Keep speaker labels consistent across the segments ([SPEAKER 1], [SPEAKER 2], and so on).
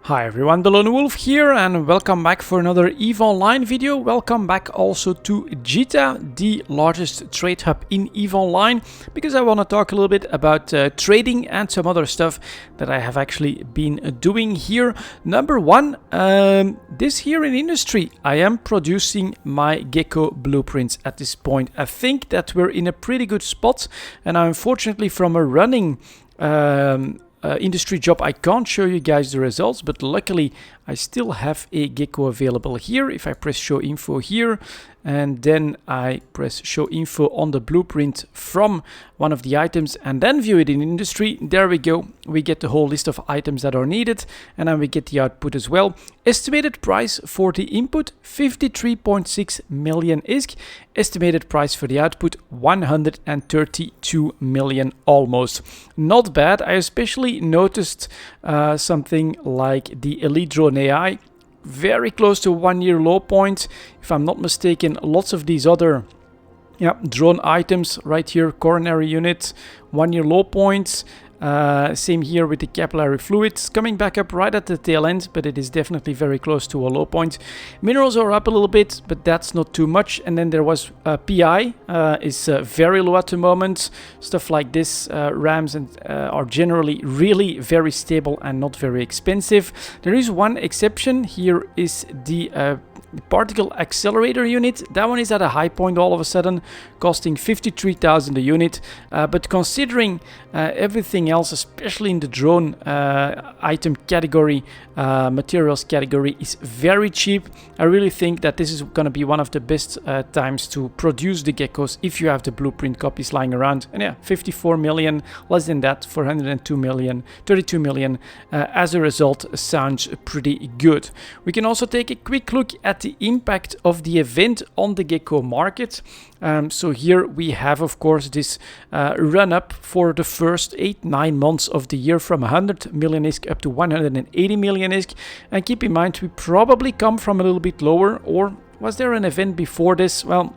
[SPEAKER 1] Hi everyone, delonewolf here and welcome back for another EVE Online video. Welcome back also to Jita, the largest trade hub in EVE Online, because I want to talk a little bit about trading and some other stuff that I have actually been doing here. Number one, this here in industry, I am producing my Gecko blueprints at this point. I think that we're in a pretty good spot, and unfortunately from a running industry job, I can't show you guys the results, but luckily I still have a Gecko available here. If I press show info here and then I press show info on the blueprint from one of the items and then view it in industry, there we go. We get the whole list of items that are needed and then we get the output as well. Estimated price for the input 53.6 million ISK. Estimated price for the output 132 million almost. Not bad. I especially noticed something like the Elite Drone AI, very close to 1 year low point. If I'm not mistaken, lots of these other drone items right here, coronary unit, 1 year low points. Same here with the capillary fluids coming back up right at the tail end, but it is definitely very close to a low point. Minerals are up a little bit, but that's not too much. And then there was PI is very low at the moment. Stuff like this, RAMs are generally really very stable and not very expensive. There is one exception. Here is the particle accelerator unit. That one is at a high point all of a sudden, costing 53,000 a unit. But considering everything else, especially in the drone item category, materials category, is very cheap. I really think that this is going to be one of the best times to produce the Geckos if you have the blueprint copies lying around. And yeah, 54 million, less than that for 102 million, 32 million. As a result, sounds pretty good. We can also take a quick look at the impact of the event on the Gecko market. So here we have, of course, this run up for the first 8-9 months of the year from 100 million ISK up to 180 million ISK. And keep in mind, we probably come from a little bit lower, or was there an event before this? Well,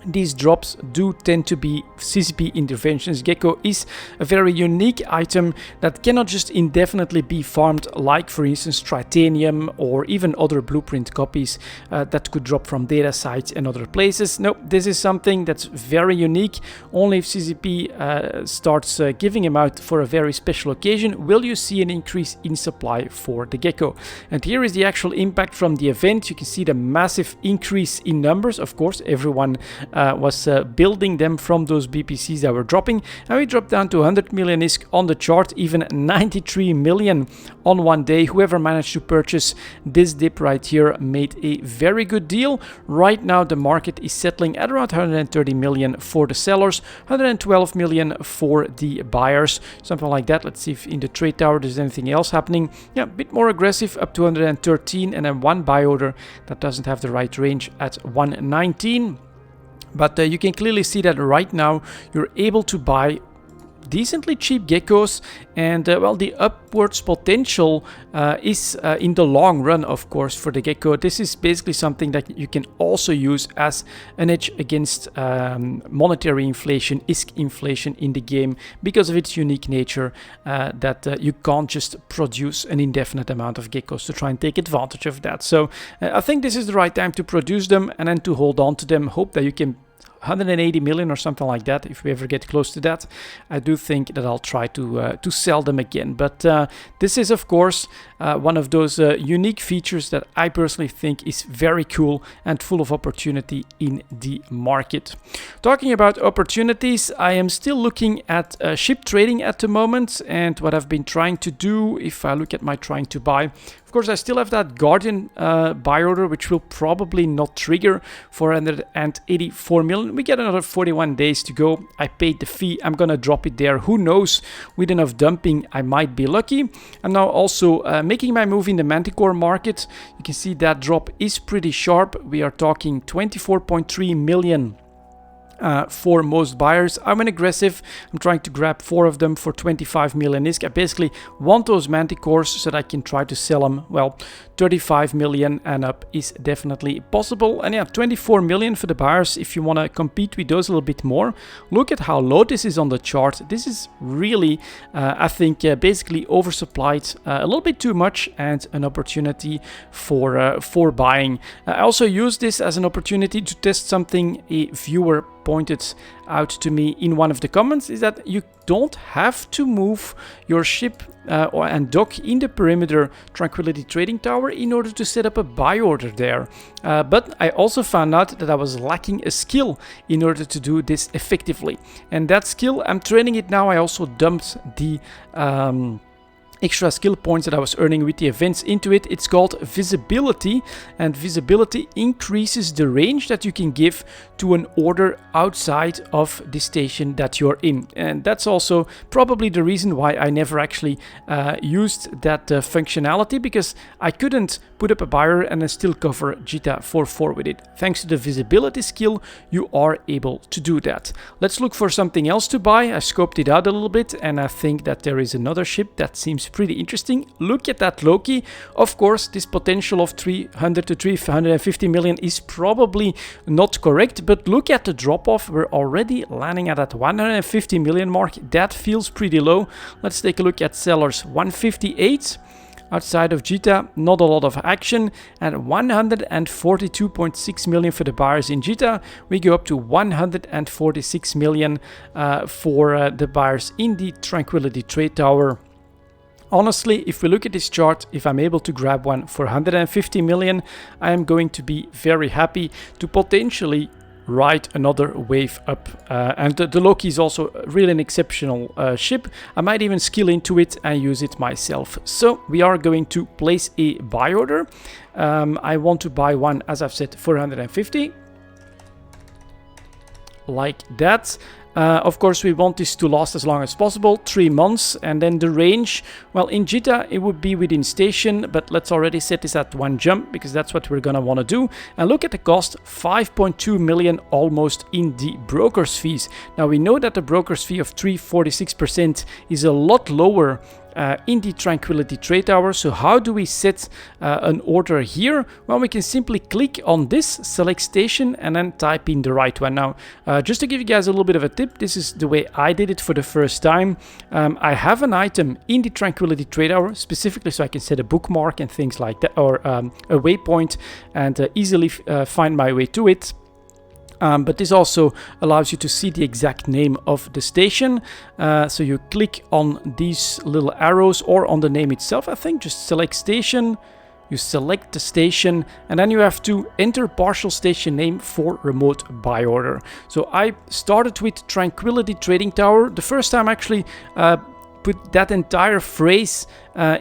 [SPEAKER 1] these drops do tend to be CCP interventions. Gecko is a very unique item that cannot just indefinitely be farmed, like for instance Tritanium or even other blueprint copies that could drop from data sites and other places. No, this is something that's very unique. Only if CCP starts giving them out for a very special occasion will you see an increase in supply for the Gecko. And here is the actual impact from the event. You can see the massive increase in numbers. Of course, everyone was building them from those BPCs that were dropping, and we dropped down to 100 million ISK on the chart, even 93 million on one day. Whoever managed to purchase this dip right here made a very good deal. Right now the market is settling at around 130 million for the sellers, 112 million for the buyers, something like that. Let's see if in the trade tower there's anything else happening. Yeah, a bit more aggressive, up to 113, and then one buy order that doesn't have the right range at 119. But you can clearly see that right now you're able to buy decently cheap Geckos, and well, the upwards potential is in the long run, of course, for the Gecko. This is basically something that you can also use as an edge against monetary inflation, ISK inflation in the game, because of its unique nature that you can't just produce an indefinite amount of Geckos to try and take advantage of that. So I think this is the right time to produce them and then to hold on to them. Hope that you can 180 million or something like that. If we ever get close to that, I do think that I'll try to sell them again. But this is, of course, one of those unique features that I personally think is very cool and full of opportunity in the market. Talking about opportunities, I am still looking at ship trading at the moment, and what I've been trying to do, if I look at my trying to buy, of course, I still have that Guardian buy order, which will probably not trigger 484 million. We get another 41 days to go. I paid the fee. I'm going to drop it there. Who knows? With enough dumping, I might be lucky. I'm now also making my move in the Manticore market. You can see that drop is pretty sharp. We are talking 24.3 million for most buyers. I'm an aggressive. I'm trying to grab 4 of them for 25 million ISK. I basically want those manticores so that I can try to sell them. Well, 35 million and up is definitely possible. And yeah, 24 million for the buyers if you want to compete with those a little bit more. Look at how low this is on the chart. This is really, I think, basically oversupplied a little bit too much and an opportunity for buying. I also use this as an opportunity to test something a viewer pointed out to me in one of the comments, is that you don't have to move your ship and dock in the perimeter Tranquility Trading Tower in order to set up a buy order there. But I also found out that I was lacking a skill in order to do this effectively. And that skill, I'm training it now. I also dumped the extra skill points that I was earning with the events into it. It's called visibility, and visibility increases the range that you can give to an order outside of the station that you're in. And that's also probably the reason why I never actually used that functionality, because I couldn't put up a buyer and then still cover Jita 4-4 with it. Thanks to the visibility skill, you are able to do that. Let's look for something else to buy. I scoped it out a little bit, and I think that there is another ship that seems pretty interesting. Look at that Loki. Of course, this potential of 300 to 350 million is probably not correct, but look at the drop-off. We're already landing at that 150 million mark. That feels pretty low. Let's take a look at sellers. 158. Outside of Jita, not a lot of action, and 142.6 million for the buyers in Jita. We go up to 146 million for the buyers in the Tranquility Trade Tower. Honestly, if we look at this chart, if I'm able to grab one for 150 million, I am going to be very happy to potentially ride another wave up. And the Loki is also really an exceptional ship. I might even skill into it and use it myself. So we are going to place a buy order. I want to buy one, as I've said, for 150. Like that. Of course, we want this to last as long as possible, 3 months, and then the range, well, in Jita it would be within station, but let's already set this at 1 jump, because that's what we're gonna want to do. And look at the cost, 5.2 million almost in the broker's fees. Now we know that the broker's fee of 346% is a lot lower in the Tranquility Trade Tower. So how do we set an order here? Well, we can simply click on this, select station, and then type in the right one. Now, just to give you guys a little bit of a tip, this is the way I did it for the first time. I have an item in the Tranquility Trade Tower, specifically so I can set a bookmark and things like that, or a waypoint, and easily find my way to it. But this also allows you to see the exact name of the station. So you click on these little arrows or on the name itself, I think. Just select station. You select the station, and then you have to enter partial station name for remote buy order. So I started with Tranquility Trading Tower. The first time actually put that entire phrase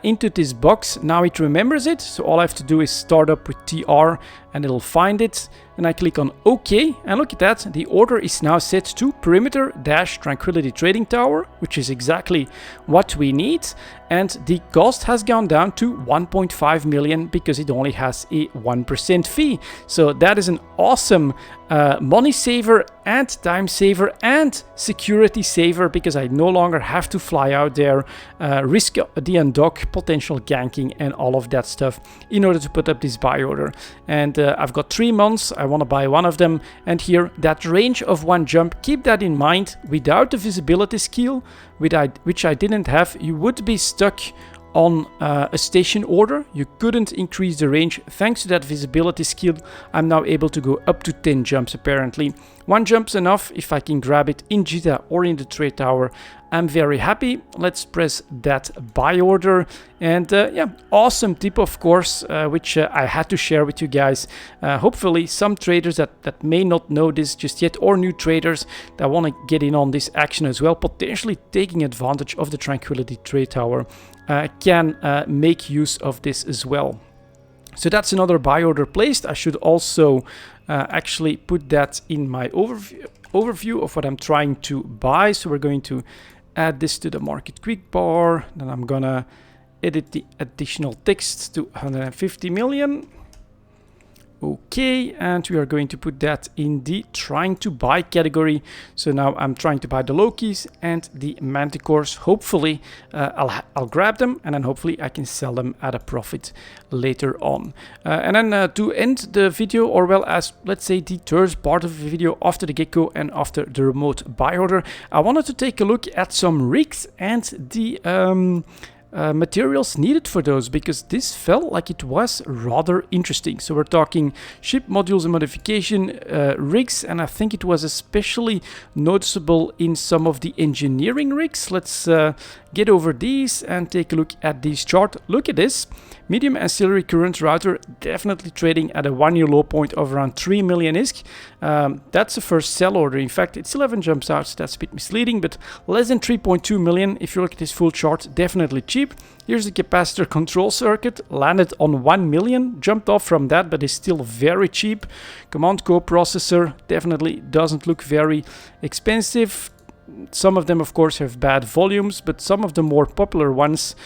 [SPEAKER 1] into this box. Now it remembers it. So all I have to do is start up with TR and it'll find it. And I click on OK, and look at that, the order is now set to perimeter-Tranquility Trading Tower, which is exactly what we need. And the cost has gone down to 1.5 million because it only has a 1% fee. So that is an awesome money saver and time saver and security saver, because I no longer have to fly out there, risk the undock, potential ganking, and all of that stuff in order to put up this buy order. And I've got 3 months. I want to buy one of them, and here that range of 1 jump, keep that in mind. Without the visibility skill, which I didn't have, you would be stuck on a station order. You couldn't increase the range. Thanks to that visibility skill, I'm now able to go up to 10 jumps apparently. 1 jump's enough. If I can grab it in Jita or in the trade tower, I'm very happy. Let's press that buy order. And yeah, awesome tip, of course, which I had to share with you guys. Hopefully some traders that may not know this just yet, or new traders that want to get in on this action as well, potentially taking advantage of the Tranquility Trade Tower, can make use of this as well. So that's another buy order placed. I should also actually put that in my overview of what I'm trying to buy. So we're going to add this to the market quick bar. Then I'm gonna edit the additional text to 150 million. okay, and we are going to put that in the trying to buy category. So now I'm trying to buy the Lokis and the Manticores. Hopefully I'll grab them, and then hopefully I can sell them at a profit later on. And then to end the video, or well, as let's say the third part of the video after the Gecko and after the remote buy order, I wanted to take a look at some rigs and the materials needed for those, because this felt like it was rather interesting. So we're talking ship modules and modification rigs, and I think it was especially noticeable in some of the engineering rigs. Let's get over these and take a look at this chart. Look at this. Medium ancillary current router definitely trading at a 1-year low point of around 3 million ISK. That's the first sell order. In fact, it still haven't jumped out, so that's a bit misleading, but less than 3.2 million. If you look at this full chart, definitely cheap. Here's the capacitor control circuit, landed on 1 million, jumped off from that, but is still very cheap. Command coprocessor definitely doesn't look very expensive. Some of them, of course, have bad volumes, but some of the more popular ones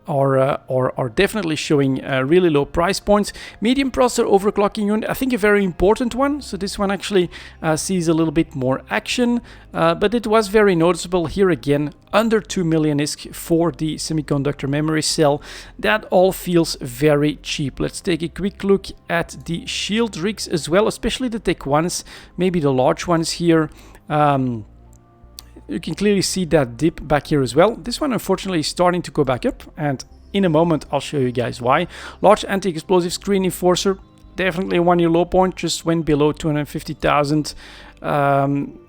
[SPEAKER 1] are definitely showing really low price points. Medium processor overclocking unit, I think a very important one. So this one actually sees a little bit more action, but it was very noticeable here again, under 2 million ISK for the semiconductor memory cell. That all feels very cheap. Let's take a quick look at the shield rigs as well, especially the tech ones, maybe the large ones here. You can clearly see that dip back here as well. This one unfortunately is starting to go back up, and in a moment I'll show you guys why. Large anti-explosive screen enforcer, definitely a 1-year low point, just went below 250,000.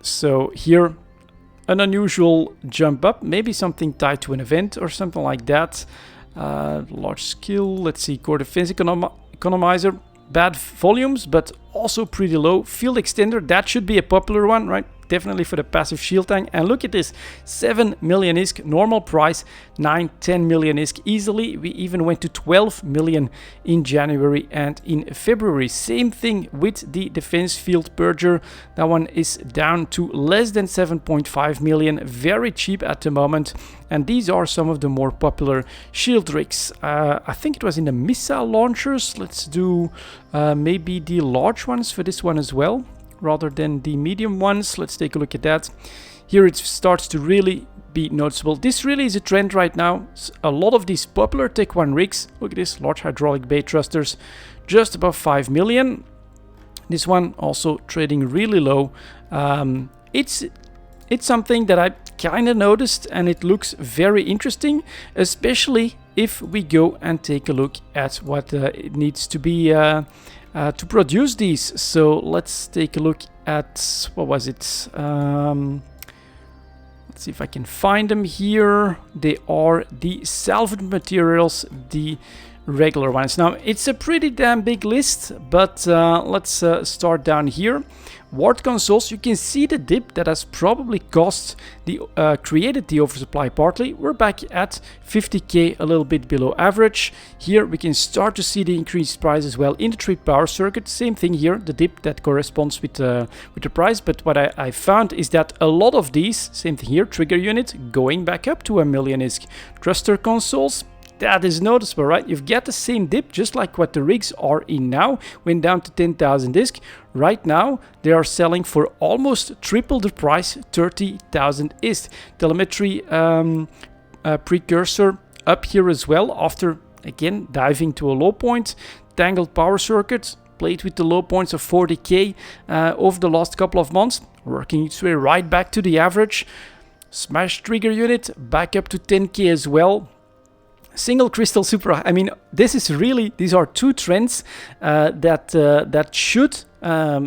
[SPEAKER 1] So here an unusual jump up, maybe something tied to an event or something like that. Large skill, let's see, core defense economizer, bad volumes but also pretty low. Field extender, that should be a popular one, right? Definitely for the passive shield tank. And look at this, 7 million ISK, normal price 9-10 million ISK easily. We even went to 12 million in January and in February. Same thing with the defense field purger. That one is down to less than 7.5 million, very cheap at the moment. And these are some of the more popular shield rigs. I think it was in the missile launchers. Let's do maybe the large ones for this one as well, rather than the medium ones. Let's take a look at that. Here it starts to really be noticeable. This really is a trend right now. A lot of these popular Tech 1 rigs, look at this, large hydraulic bay thrusters, just above 5 million. This one also trading really low. It's something that I kind of noticed, and it looks very interesting, especially if we go and take a look at what it needs to be to produce these. So let's take a look at, what was it? Let's see if I can find them here. They are the salvage materials, the regular ones. Now it's a pretty damn big list, but let's start down here. Ward consoles, you can see the dip that has probably caused the created the oversupply partly. We're back at 50k, a little bit below average. Here we can start to see the increased price as well in the 3 power circuit. Same thing here, the dip that corresponds with the price. But what I found is that a lot of these, same thing here, trigger unit going back up to 1 million ISK. Thruster consoles, that is noticeable, right? You've got the same dip, just like what the rigs are in now, went down to 10,000 ISK. Right now, they are selling for almost triple the price, 30,000 ISK. Telemetry precursor up here as well, after, again, diving to a low point. Tangled power circuit, played with the low points of 40k over the last couple of months, working its way right back to the average. Smash trigger unit, back up to 10k as well. Single crystal super, I mean, this is really, these are two trends that should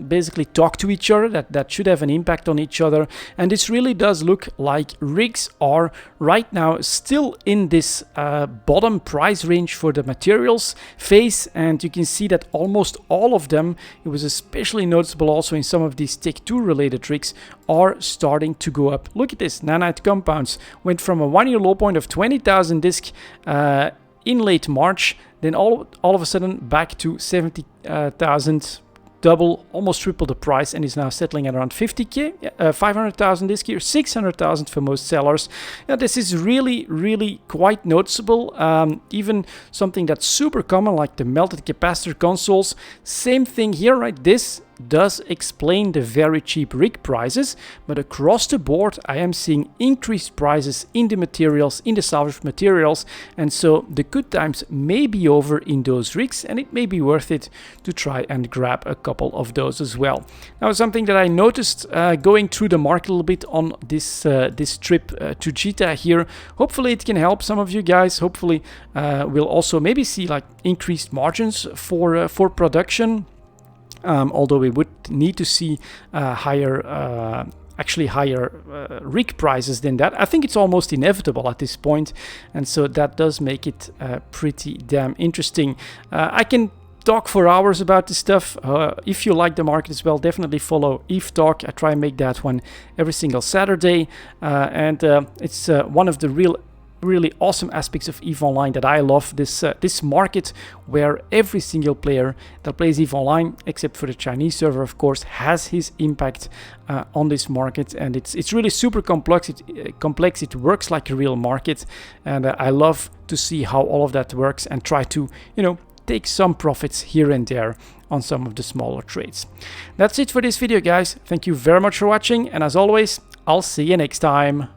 [SPEAKER 1] basically talk to each other, that should have an impact on each other. And this really does look like rigs are right now still in this bottom price range for the materials phase. And you can see that almost all of them, it was especially noticeable also in some of these Tech 2 related rigs, are starting to go up. Look at this, Nanite Compounds went from a 1-year low point of 20,000 ISK in late March, then all of a sudden back to 70,000 double, almost triple the price, and is now settling at around 50k, 500,000 this year, 600,000 for most sellers. Now, this is really quite noticeable. Even something that's super common, like the melted capacitor consoles. Same thing here, right? This does explain the very cheap rig prices, but across the board I am seeing increased prices in the materials, in the salvage materials, and so the good times may be over in those rigs, and it may be worth it to try and grab a couple of those as well. Now, something that I noticed going through the market a little bit on this this trip to Jita here, hopefully it can help some of you guys. Hopefully we'll also maybe see like increased margins for production. Although we would need to see higher rig prices than that. I think it's almost inevitable at this point, and so that does make it pretty damn interesting. I can talk for hours about this stuff. If you like the market as well, definitely follow Eve Talk. I try and make that one every single Saturday, and it's one of the really awesome aspects of EVE Online that I love. This market where every single player that plays EVE Online, except for the Chinese server, of course, has his impact on this market, and it's really super complex. It works like a real market, and I love to see how all of that works and try to, you know, take some profits here and there on some of the smaller trades. That's it for this video, guys. Thank you very much for watching, and as always, I'll see you next time.